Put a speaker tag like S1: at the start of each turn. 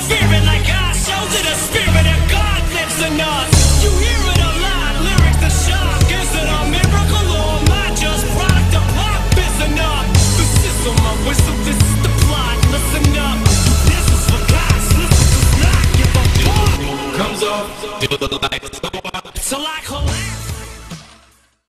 S1: fear it like I shows it. The spirit of God lives in us. You hear it a lot, lyrics to shock. Is it a miracle or am I just product of pop? Listen up, this is my wisdom, this is the plot. Listen up, this is for God's listen, does not give a fuck. Comes off, feel the light.